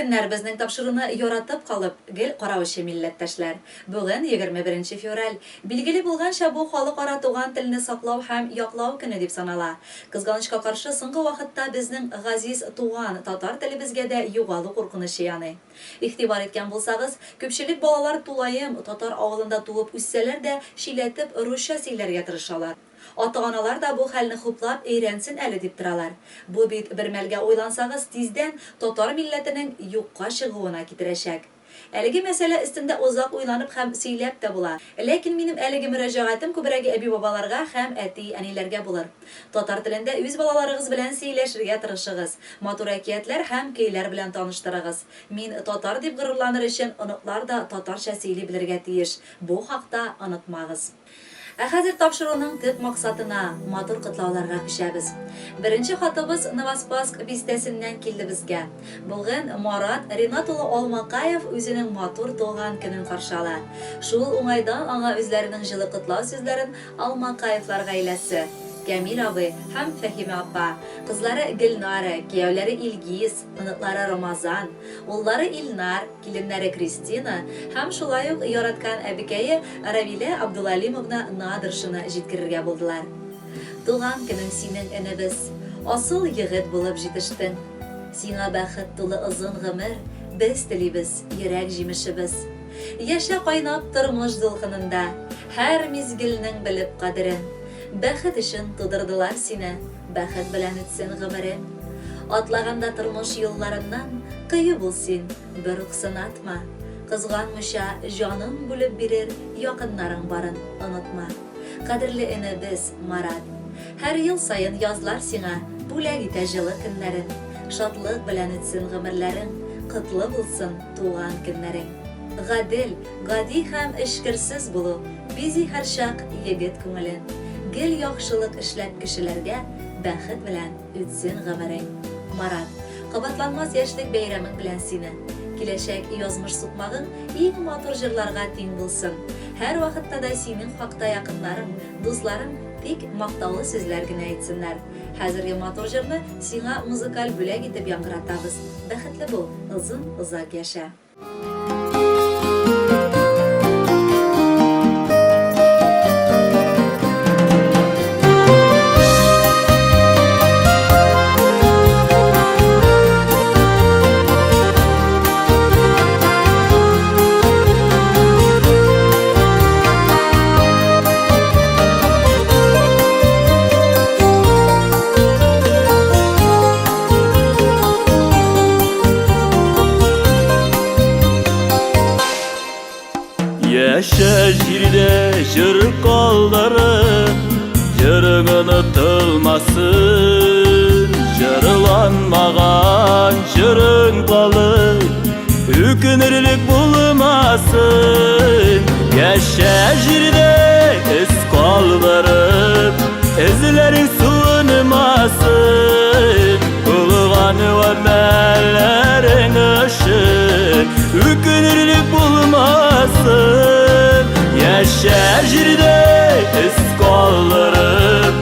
көннәр безнең тапшыруны яратып калып, гел караучы милләттәшләр. Бүген 21 февраль. Билгеле булганча бу халыкара туган телне саклау һәм яклау көне дип санала. Кызганычка каршы соңгы вакытта безнең газиз туган татар телебезгә дә югалу куркынычы яный. Игътибар иткән булсагыз, күпчелек балалар тулаем татар авылында туып үссәләр дә шиләтеп русча сөйләргә тырышалар. Ата-аналар да бу хәлне хуплап өйрәнсен әле дип торалар. Бу бит бер мәлгә уйлансагыз, тиздән татар милләтенең юкка чыгуына китерәчәк. Әлеге мәсьәлә өстендә узак уйланып һәм сөйләп тә була. Ләкин минем әлеге мөрәҗәгатем күбрәк әби-бабаларга һәм әти-әниләргә булыр. Татар телендә үз балаларыгыз белән сөйләшергә тырышыгыз. Матур әкиятләр һәм көйләр белән таныштырыгыз. Мин татар дип горурланыр өчен оныклар да татарча сөйли белергә тиеш. Бу хакта онытмагыз. Хәзер тапшыруның төп максатына матур котлауларга күчәбез. Беренче хатыбыз Новоспасск бистәсеннән килде безгә. Бүген Марат Ринат улы Алмакаев үзенең матур туган көнен каршы ала. Шул уңайдан аңа үзләренең җылы котлау сүзләрен Алмакаевлар гаиләсе, Камил абый һәм Фәһимә апа, кызлары Гөлнара, кияүләре Илгиз, оныклары Рамазан, уллары Илнар, киленнәре Кристина һәм шулай ук яраткан әбикәе Равилә Абдулалимовна Надыршыны җиткерергә булдылар. Туган көнең синең энебез, асыл егет булып җитештең. Сиңа бәхет тулы озын гомер, без телибез, йөрәк җимешебез. Яшә кайнап тормыш дулкынында, һәр мизгелнең белеп кадерен. Бәхет өчен тудырдылар сине, бәхет белән үтсен гомерең. Атлаганда тормыш юлларыннан кыю бул син, бер үк сынатма. Кызганмыйча җанын бүлеп бирер якыннарың барын онытма. Кадерле энебез Марат, һәр ел сайын язлар сиңа бүләк итә җылы көннәрен. Шатлык белән үтсен гомерләрең, котлы булсын туган көннәрең. Гадел, гади һәм эшкерсез булу, бизи һәр чак егет күңелен. Гел яхшылык эшләп кешеләргә, бәхет белән үтсен гомерең. Марат, кабатланмас яшьлек бәйрәмең белән сине. Киләчәк язмыш сукмагың иң матур җырларга тиң булсын. Һәр вакытта да синең хакта якыннарың, дусларың тик мактаулы сүзләр генә әйтсеннәр. Хәзерге матур җырны сиңа музыкаль бүләк итеп яңгыратабыз. Бәхетле бул, озын-озак яшә. Яшә җирдә җыр калдырып, җырың онытылмасын. Җырланмаган җырың калып, үкенерлек булмасын. Яшә җирдә эз калдырып, эзләрең суынмасын. Булган гамәлләрең өчен үкенерлек булмасын. Яшә җирдә эз калдырып,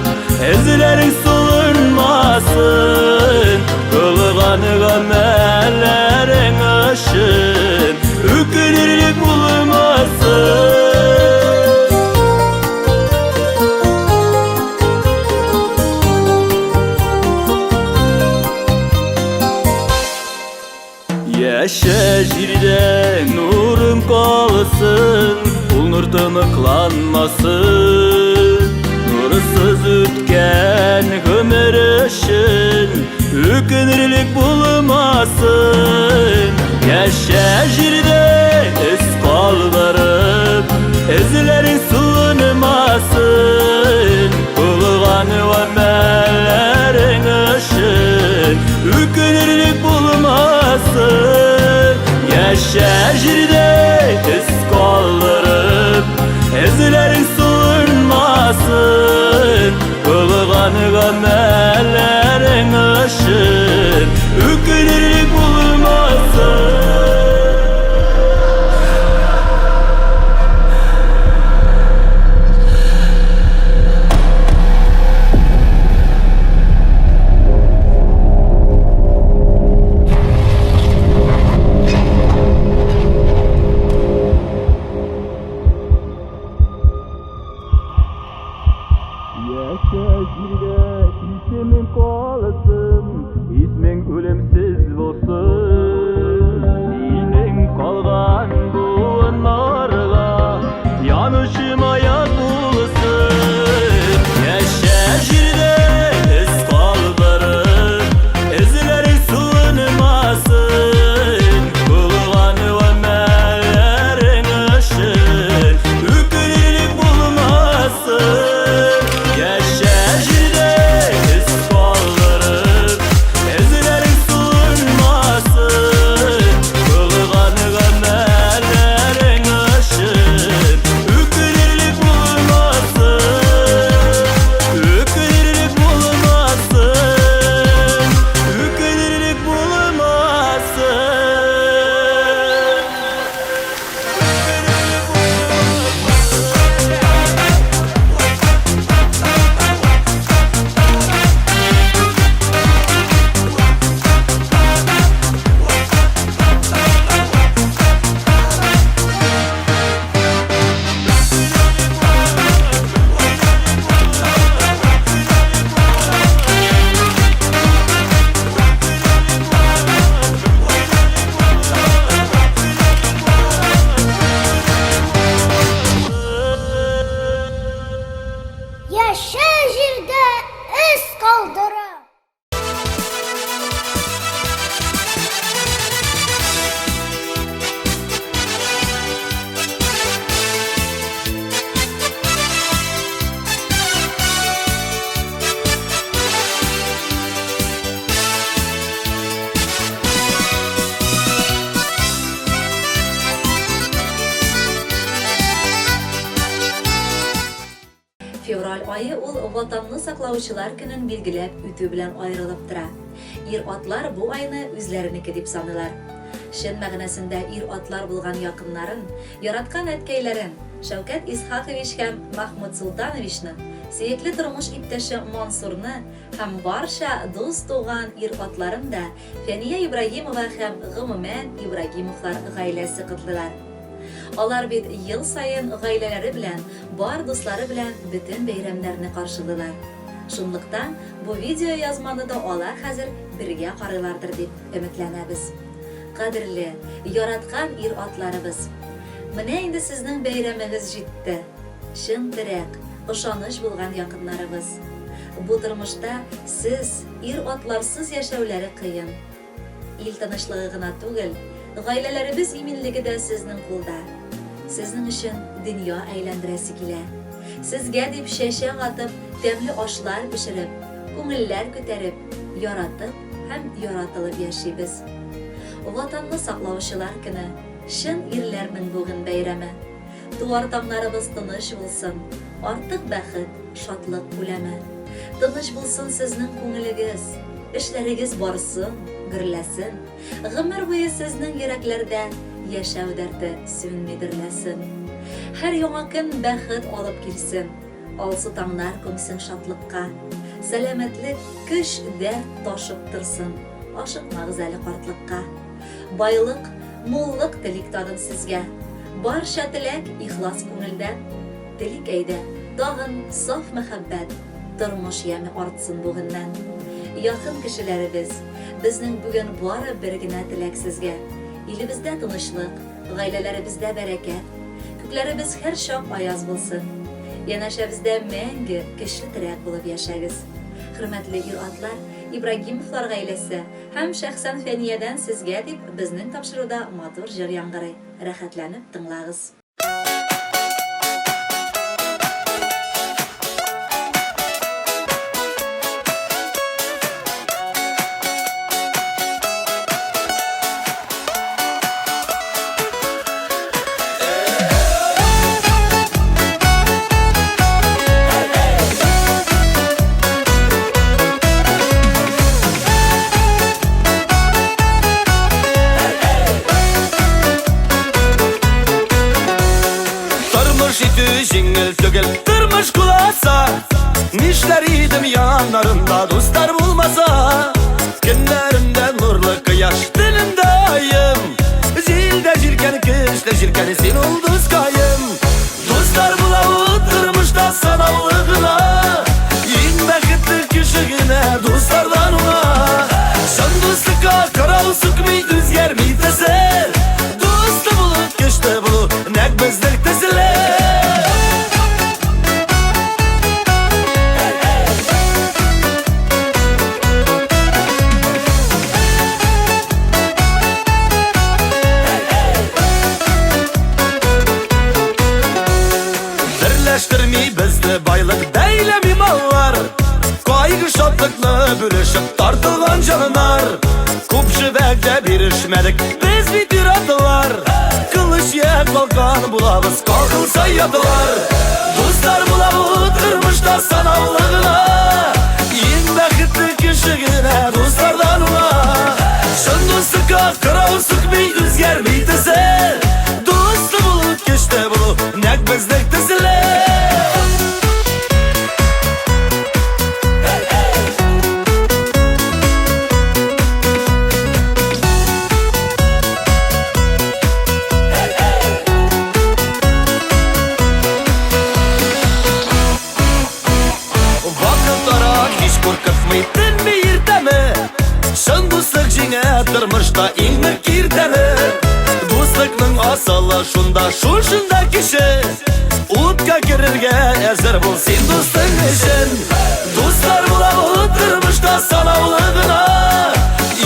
эзләрең суынмасын. Булган гамәлләрең өчен үкенерлек булмасын. Яшә җирдә нурың калсын, ул нур тыныкланмасын. Нурсыз үткән гомер өчен үкенерлек булмасын. Яшә җирдә эз калдырып, эзләрең суынмасын. Булган гамәлләрең өчен үкенерлек булмасын. Яшә җирдә эз калдырып, эзләрең суынмасын. Булган гамәлләрең өчен үкенерлек булмасын. Yaşa ismin kalasın, ismin ölümsüz olsun. Senin kalgan buğunlarga yanışıma yazılsın. Yaşa jirde iz kaldırıp izleri sığınmasın. Bulgan ömerlerin ışın ükülülük bulmasın. Yaşa jirde iz kaldırıp. Fevral ayı ул vatanını saklаучылар көнен билгеләп үтү белән аерылып тора. Ир-атлар бу айны үзләренеке дип саныйлар. Шын мәгънәсендә ир-атлар булган якыннарын, яраткан әткәйләрен, Шәүкәт Исхакович һәм Махмуд Султановичны, сөекле тормыш иптәше Мансурны һәм барча дус туган ир-атларын да Фәния Ибраһимова һәм гомумән Ибраһимовлар гаиләсе котлыйлар. Алар бит ел сайын гаиләләре белән, бар дуслары белән бөтен бәйрәмнәрне каршылыйлар. Шунлыктан бу видео язманы да алар хәзер бергә карыйлардыр дип өметләнәбез. Кадерле, яраткан ир-атларыбыз, менә инде сезнең бәйрәмегез җитте. Чын терәк, ышаныч булган якыннарыбыз. Бу тормышта сез ир-атларсыз яшәүләре кыен. Ил тынычлыгы гына түгел, гаиләләребез иминлеге дә сезнең кулда. Сезнең өчен дөнья әйләндерәсе килә. Сезгә дип чәчәк атып, тәмле ашлар пешереп, күңелләр күтәреп, яратып һәм яратылып яшибез. Ватанны саклаучылар көне, чын ирләрнең бүген бәйрәме. Туар таңнарыбыз тыныч булсын, артык бәхет, шатлык күләме. Тыныч булсын сезнең күңелегез, эшләрегез барсын, гөрләсен. Гомер буе сезнең йөрәкләрдә яшәү дәрте сүнмидерләсен. Һәр яңа көн бәхет алып килсен. Алсы таңнар күмсен шатлыкка. Сәламәтлек, көч, дәрт ташып торсын. Ашыкмагыз әле картлыкка. Байлык, муллык телик тагын сезгә. Барча теләк ихлас күңелдән. Телик әйдә, тагын саф мәхәббәт. Тормыш яме артсын бүгеннән. Якын кешеләребез, безнең бүген бары бер генә теләк сезгә. Илебездә тынычлык, гаиләләребездә бәрәкәт, күкләребез һәр чак аяз булсын. Янәшәбездә мәңге көчле терәк булып яшәгез. Хөрмәтле ир-атлар, Ибраһимовлар гаиләсе һәм шәхсән Фәниядән сезгә дип безнең тапшыруда матур җыр яңгырый. Рәхәтләнеп тыңлагыз. Жеңіл түгел тұрмыш құласа, нишләр идем яннарында достар булмаса. Көннәрендә нурлы кояш, төнендә айым, җилдә җиркән, көчле җиркән, син ул дускаем. Достар була ул тормышта санаулы гына, айлык бәйләми маллар, кайгы шатлыклы бүлешеп тартылган җаннар. Күпше вәгъдә бирешмәдек без бит иратылар, кылыч як балкан булабыз калкылса ятылар. Дуслар була бу тормышта санаулы гына, иң бәхетле кеше генә дуслардан ула. Шын дуслыкка кырау сүкми үзгәрми төсе, дусты булу кеште булу нәк безнең төселе. Төнме иртәме, шын дуслык җиңә тормышта иң нык иртәме. Дуслыкның асылы шунда, шушында кеше, утка керергә әзер бул син дустың өчен. Дуслар була бу тормышта санаулы гына,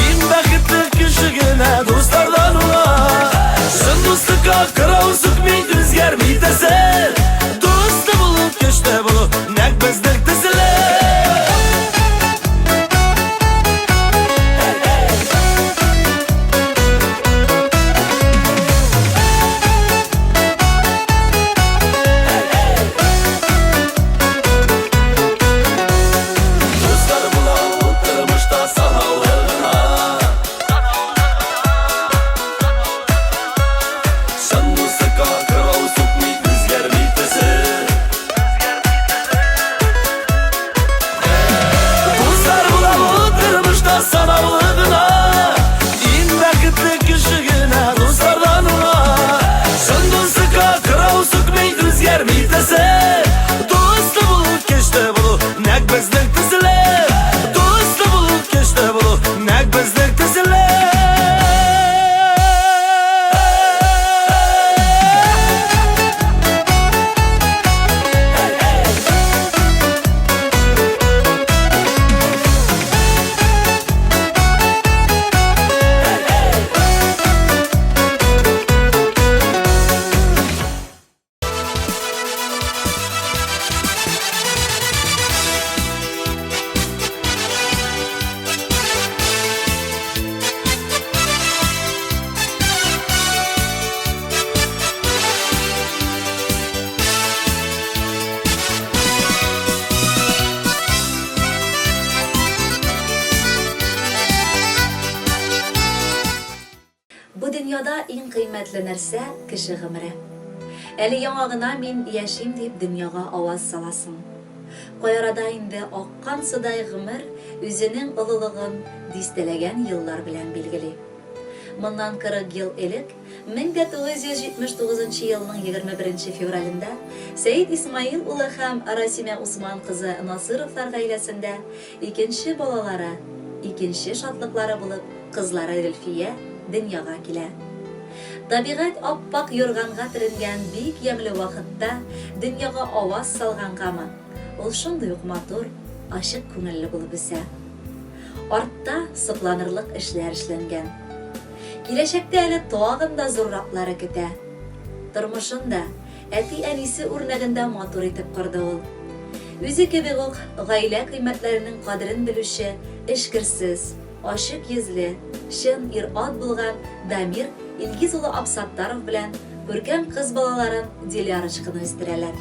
иң бәхетле кеше генә дуслардан ула. Шын дуслыкка кырау сүкми үзгәрми төсе, дусты булу кеште булу нәк безнең төселе. Бу дөньяда иң кыйммәтле нәрсә кеше гомере. Әле яңа гына мин яшим дип дөньяга аваз саласың. Кайрада инде аккан судай гомер үзенең олылыгын дистәләгән еллар белән билгели. Моннан 40 ел элек, 1979 елның 21 февралендә Сәйид Исмаил улы һәм Расимә Усман кызы Насыровлар гаиләсендә икенче балалары, икенче шатлыклары булып, кызлары Зөлфия дөньяга килә. Табигать аппак юрганга төренгән бик ямьле вакытта дөньяга аваз салгангамы, ул шундый ук матур, ачык күңелле булып үсә. Артта сокланырлык эшләр эшләнгән. Киләчәктә әле тагын да зурраклары көтә. Тормышында әти-әнисе үрнәгендә матур итеп корды ул. Үзе кебек үк гаилә кыйммәтләренең кадерен белүче, эшкерсез, ачык йөзле, шын ир-ат булган Дамир Илгиз улы Абсаттаров белән күркәм кыз балаларын Дилярочканы үстерәләр.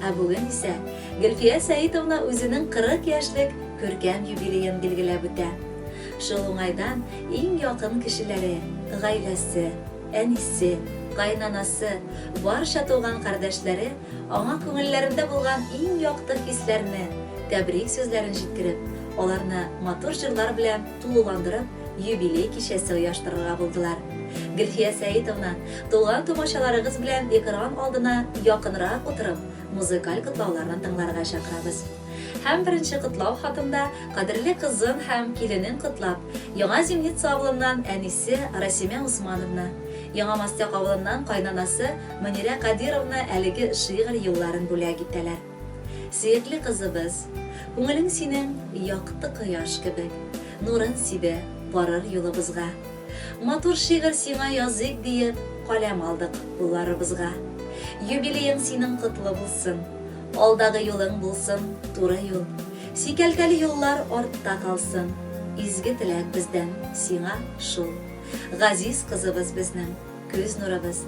Ә бүген исә Гөлфия Сәитовна үзенең 40 яшьлек күркәм юбилеен билгеләп үтә. Шул уңайдан иң якын кешеләре, гаиләсе, әнисе, кайнанасы, барча туган кардәшләре аңа күңелләрендә булган иң якты хисләрне, тәбрик сүзләрен җиткереп, аларны матур җырлар белән тулыландырып, юбилей кичәсе оештырырга булдылар. Гөлфия Сәитовна, туган тумачаларыгыз белән экран алдына якынрак утырып, музыкаль котлауларны тыңларга чакырабыз. Һәм беренче котлау хатында кадерле кызын һәм киленен котлап, Яңа Зимница авылыннан әнисе Расимә Усмановна, Яңа Мастяк авылыннан кайнанасы Мөнирә Кадировна әлеге шигырь юлларын бүләк итәләр. Сөекле кызыбыз, күңелең синең якты кояш кебек, нурын сибә барыр юлыбызга. Матур шигырь сиңа язык диеп, каләм алдык улларыбызга. Юбилеең синең котлы булсын, Алдагы юлың булсын туры юл. Сикәлкәле юллар артта калсын. Изге теләк бездән сиңа шул. Газиз кызыбыз безнең, күз нурыбыз.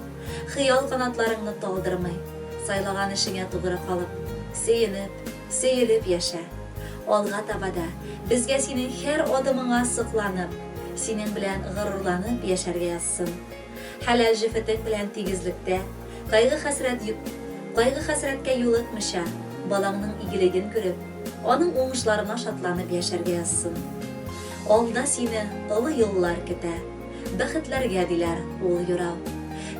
Хыял канатларыңны талдырмый, сайлаган эшеңә тугры калып, сөелеп яшә. Алга табада безгә синең һәр адымыңа сокланып, синең белән горурланып яшәргә язсын. Хәләл җефетең белән тигезлектә, кайгы-хәсрәткә юлыкмыйча, балаңның игелеген күреп, аның уңышларына шатланып яшәргә язсын. Алда сине олы юллар көтә, бәхетләргә диләр ул юрау.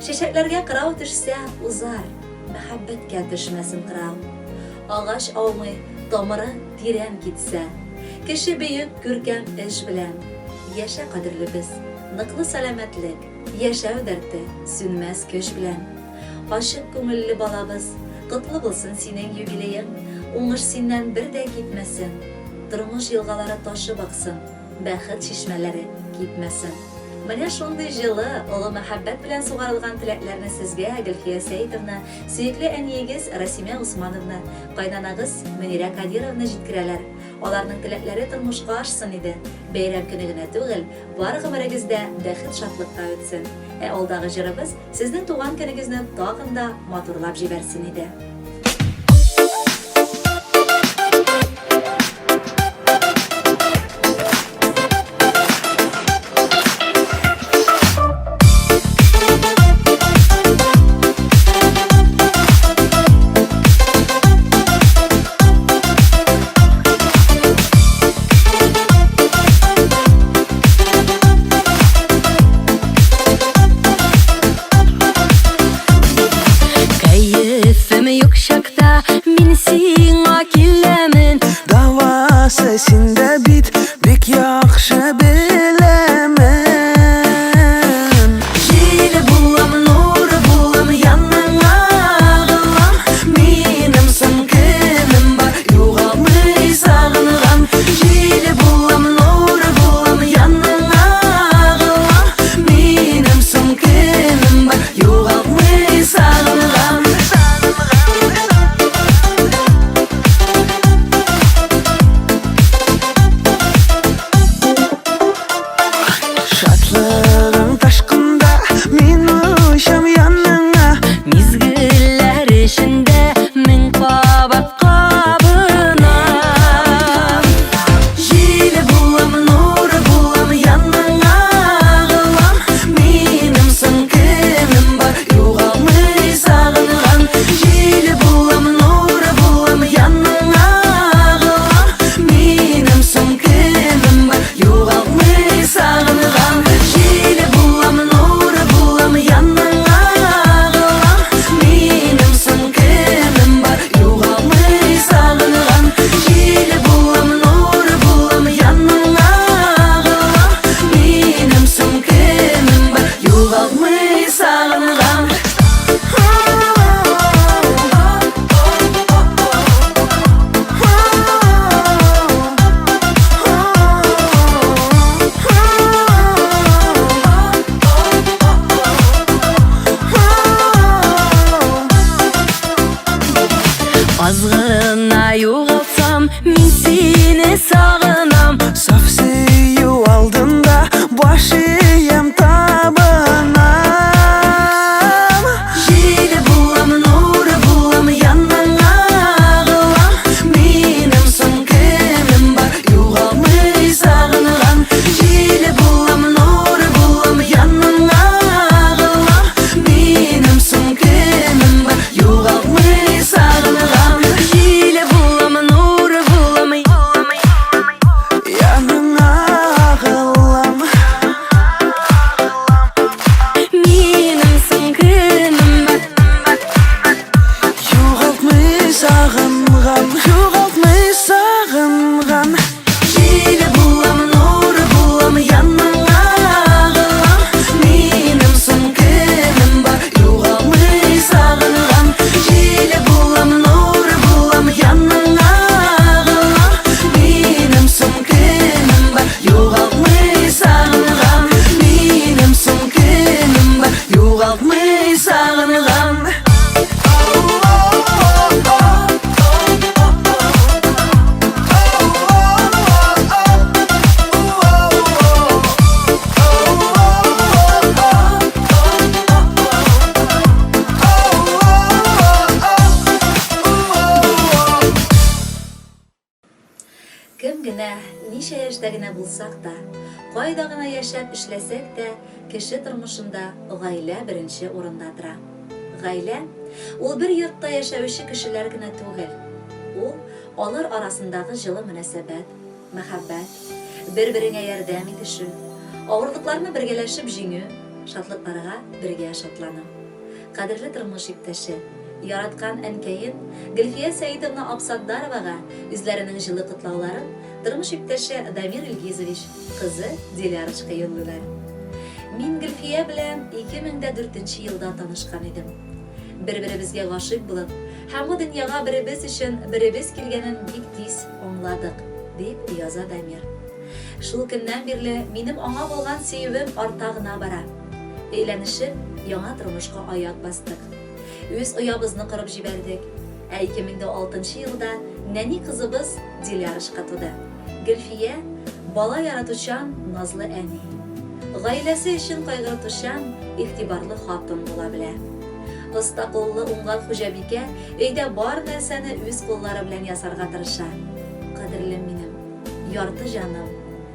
Чәчәкләргә кырау төшсә узар, мәхәббәткә төшмәсен кырау. Агач аумый, тамыры тирән китсә, кеше бөек күркәм эш белән. Яшә кадерле без, ныклы сәламәтлек, яшәү дәрте сүнмәс көч белән. Ашык күңелле балабыз, котлы булсын синең юбилеең, уңыш синнән бер дә китмәсен. Тормыш елгалары ташып аксын, бәхет чишмәләре китмәсен. Менә шундый җылы, олы мәхәббәт белән сугарылган теләкләрне сезгә Гөлфия Сәйдовна, сөекле әниегез Расимә Усмановна, кайнанагыз Мөнирә Кадировна җиткерәләр. Аларның теләкләре тормышка ашсын иде. Бәйрәм көне генә түгел, бар гомерегездә бәхет шатлыкта үтсен. Алдагы җырыбыз сезнең туган көнегезне тагын да матурлап җибәрсен иде. Синде бит бик яхшы беләмен. Җиле булам, нуры булам, яныңа агылам. Минем соң көнем бар, югалмый сагынган. Җиле булам, нуры булам, яныңа агылам. Минем соң көнем бар, югалмый сагынган. Азгына югалсам, мин сине сагынам. Саф сөю алдында баш ием табынам. Җиле булам, нуры булам, яныңа агылам. Минем соң көнем бар, югалмый сагынган. Җиле булам, нуры булам, яныңа агылам. Минем соң көнем бар, югалмый сагынган. генә, ничә яшьтә генә булсак та, кайда гына яшәп эшләсәк тә, кеше тормышында гаилә беренче урында тора. Гаилә ул бер йортта яшәүче кешеләр генә түгел. Ул алар арасындагы җылы мөнәсәбәт, мәхәббәт, бер-береңә ярдәм итешү, авырлыкларны бергәләшеп җиңү, шатлыкларга бергә шатлану. Кадерле тормыш иптәше, яраткан әнкәйен Гөлфия Сәидовна Абсатдаровага үзләренең җылы котлауларын тормыш иптәше Дамир Илгизович, кызы Дилярочка юллыйлар. Мин Гөлфия белән 2004 елда танышкан идем. Бер-беребезгә гашыйк булып, һәм бу дөньяга беребез өчен беребез килгәнен бик тиз аңладык, дип яза Дамир. Шул көннән бирле минем аңа булган сөюем арта гына бара. Әйләнешеп, яңа тормышка аяк бастык. Үз оябызны кырып җибәрдек. 2006 елда нәни кызыбыз Дилярочка туды. Гөлфия бала яратучан, назлы әни. Гаиләсе өчен кайгыртучан, игътибарлы хатын була белә. Оста куллы уңган хуҗабикә өйдә бар нәрсәне үз куллары белән ясарга тырыша. Кадерлем минем, ярты җаным,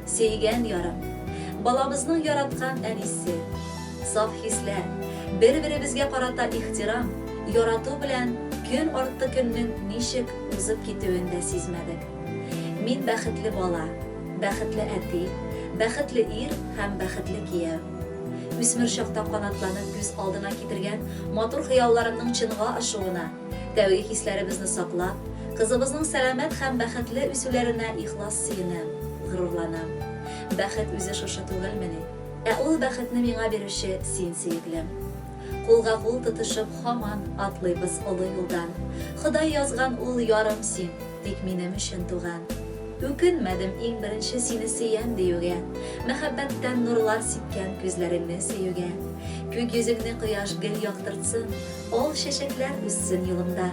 сөйгән ярым, балабызның яраткан әнисе, саф хисләр, бер-беребезгә карата ихтирам, ярату белән көн арты көннең ничек узып китүен дә сизмәдек. Мин бәхетле бала, бәхетле әти, бәхетле ир һәм бәхетле кияү. Үсмер чакта канатланып күз алдына китергән матур хыялларымның чынга ашуына, тәүге хисләребезне саклап, кызыбызның сәламәт һәм бәхетле үсүләренә ихлас сөенәм, горурланам. Бәхет үзе шушы түгелмени? Ул бәхетне миңа бирүче син, сөеклем. Кулга кул тотышып һаман атлыйбыз олы юлдан. Ходай язган ул ярым син, тик минем өчен туган. Үкенмәдем иң беренче сине сөям диюгә, мәхәббәттән нурлар сипкән күзләреңне сөюгә. Күк йөзеңне кояш гел яктыртсын, ал чәчәкләр үссен юлымда.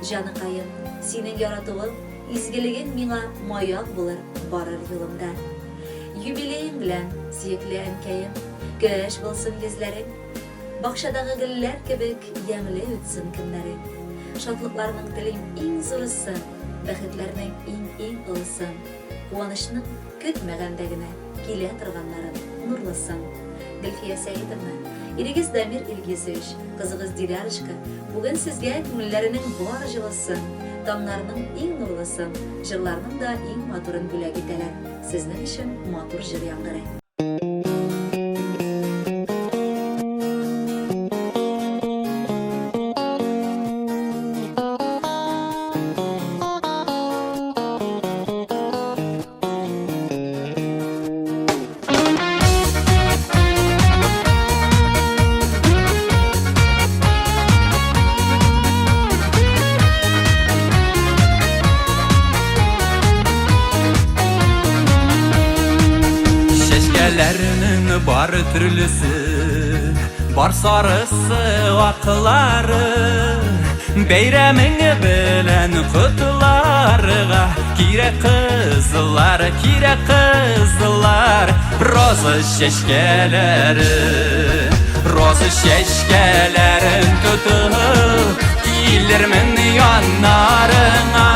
Җаныкаем, синең яратуың, изгелегең миңа маяк булыр барыр юлымда. Юбилеең белән, сөекле әнкәем, көч булсын йөзләрең, бакчадагы гөлләр кебек ямьле үтсен көннәрең. Шатлыкларның телим иң зурысын, бәхетләрнең иң олысын, куанычның көтмәгәндә генә килә торганнарын нурлысын. Гөлфия Сәидовна, ирегез Дамир Илгизович, кызыгыз Дилярочка, бүген сезгә күңелләренең бар җылысын, таңнарның иң нурлысын, җырларның да иң матурын бүләк итәләр. Сезнең өчен матур җыр яңгырый. Бар төрлесе, бар сарысы, аклары, бәйрәмең белән котларга, кирәк кызлар, роза чәчкәләрен тотып, килермен яннарыңа,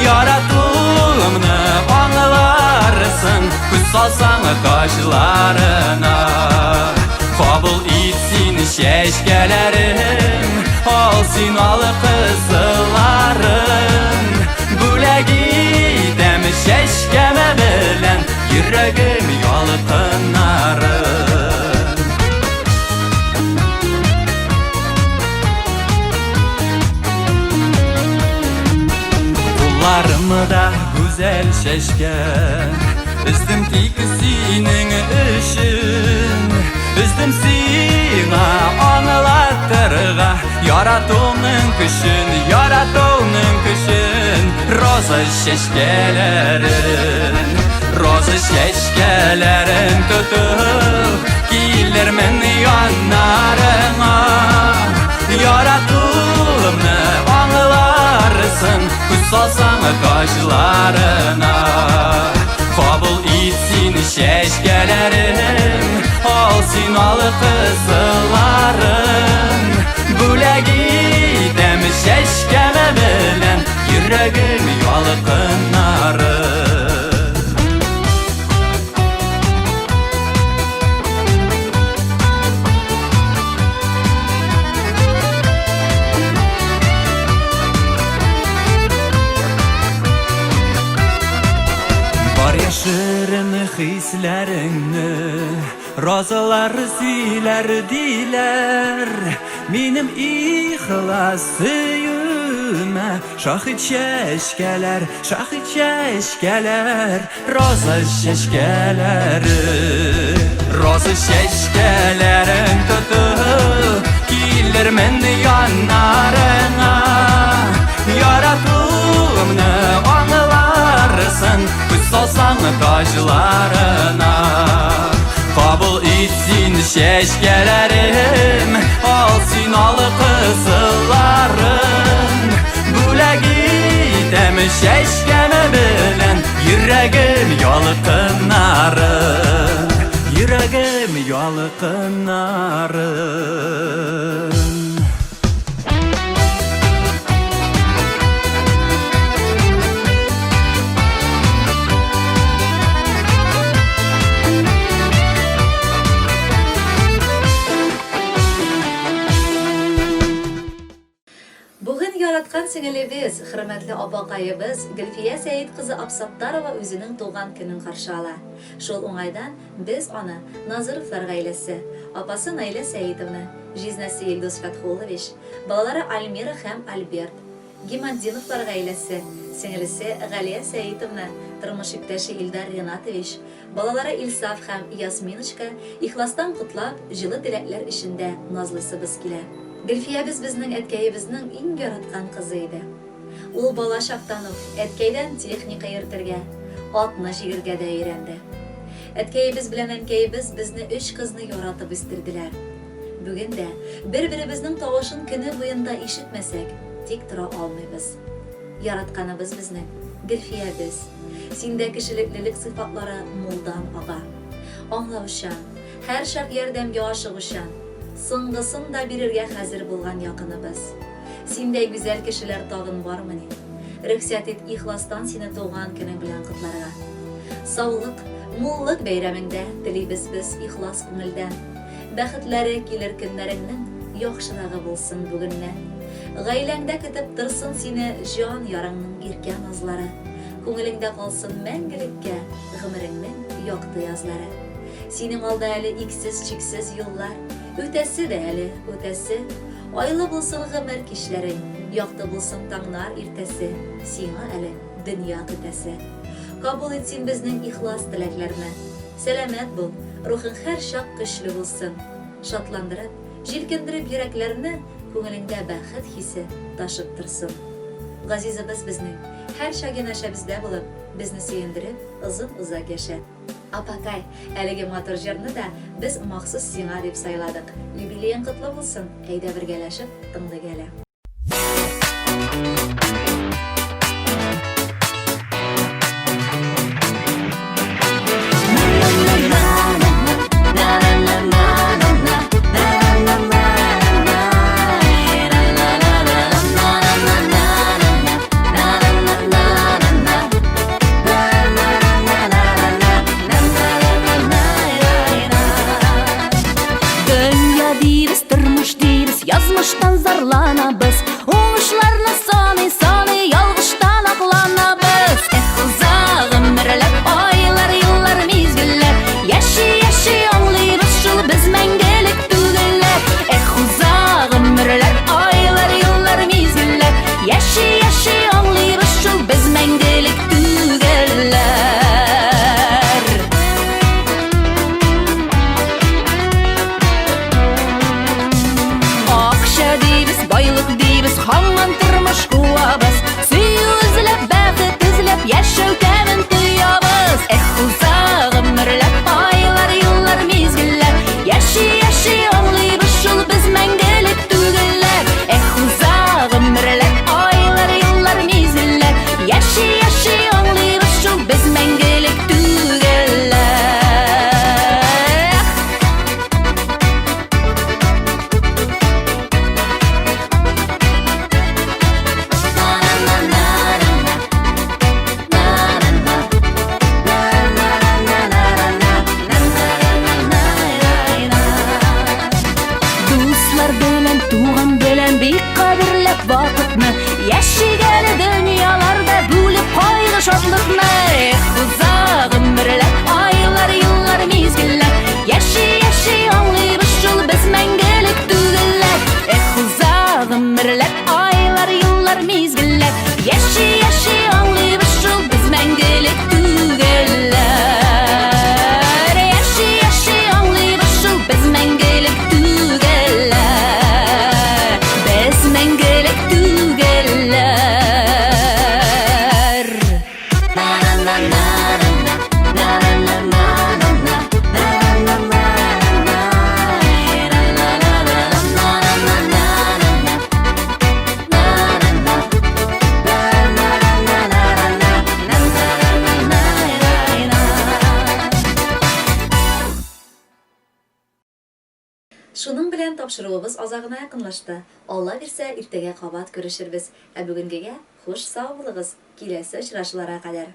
яратуымны аңларсың, күз салсаң кашларына. Кабул ит син чәчкәләрен, ал син алы кызларын, бүләк итәм чәчкәмә белән, йөрәгем ялкыннарын. Кулларымда güzel чәчкән, үздем тик синең өчен, үздем сиңа аңлатырга, яратуның көчен, роза чәчкәләрен тотып, килермен яннарыңа, яратуымны аңларсың, күз салсаң кашларына. Кабул ит син чәчкәләрен, ал син алы кызларын, бүләк итәм чәчкәмә белән, йөрәгем ялкыннарын. hislerinni rozalar suylar diler Minim ihlas söyüme şahit şeşkeler roza şeşkelerin tutu Kilirmen yanlarına Yaratımını anlarsın Kuş olsan taşlarına Kabul etsin şeşkelerim Alsın alı kızıllarım Bule gidem şeşkeme bilen Yüreğim yalıkınarım Yüreğim yalıkınarım Bugün yaratkan singilimiz, hürmetli abakayımız Gülfiye Seyit kızı Absattarova özünün doğan günün karşıla. Şol oңайdan biz ona Nazırıflar gailesi, apası Naila Seyitовна, jiznesi Yıldız Fathuloviç, balaları Almira hem Albert, Gimandinovlar gailesi, singilisi Galiya Seyitовна, turmuş iptaşı İldar Renatoviç, balaları İlsaf hem Yasminochka, ihlastan kutlap, жылы dilekler işinde nazlısı biz kile. Gülfiye bizning etkayimizning eng yaratgan qizi edi. U bola chaqdan etkaydan texnika yirtirga, otni shigirga da öğrendi. Etkayimiz bilan enkayimiz bizni 3 qizni yaratib istirdilar. Bugun da bir-birimizning tovushini kuni bo'yinda eshitmasak, tik tura olmaymiz. Yaratganimiz bizning, Gülfiye biz. Sende kişiliklilik sıfatları muldan ağa. Anlavuşan, her şak yerdemge aşığışan, Sıngısın da birirge hazır bulgan yakınыбыз. Sende güzel kişiler tağın var mı ne? Rüksat et ihlastan seni doğan günün bilen kutlarga. Sağlık, mullık beyramingde dileybiz biz ihlas көңілден. Бәхетләре килер көннәреңнең яхшырагы булсын бүгеннән. Гаиләңдә көтеп торсын сине җан яраңның иркә назлары. Күңелеңдә калсын мәңгелеккә гомереңнең якты язлары. Синең алда әле иксез чиксез юллар. Ötesi de әле, ötesi. Айлы булсын гомер кичләрең, якты булсын таңнар иртәсе. Сиңа әле дөнья көтәсе. Кабул итсин безнең ихлас теләкләрне. Сәламәт бул, рухың һәр чак көчле булсын. Шатландырып, җилкендереп йөрәкләрне, күңелеңдә бәхет хисе ташып торсын. Газизыбыз безнең һәр чак янәшәбездә булып, безне сөендереп, озын-узак яшә. Апакай, әлеге матур җырны да без махсус сиңа дип сайладык. Юбилейң котлы булсын, әйдә бергәләшеп тыңлыйк әле. Yazmıştan zarlana Шуның белән тапшыруыбыз азагына якынлашты. Алла бирсә, иртәгә кабат күрешербез. Ә бүгенгегә хуш сау булыгыз. Киләсе очрашуларга кадәр.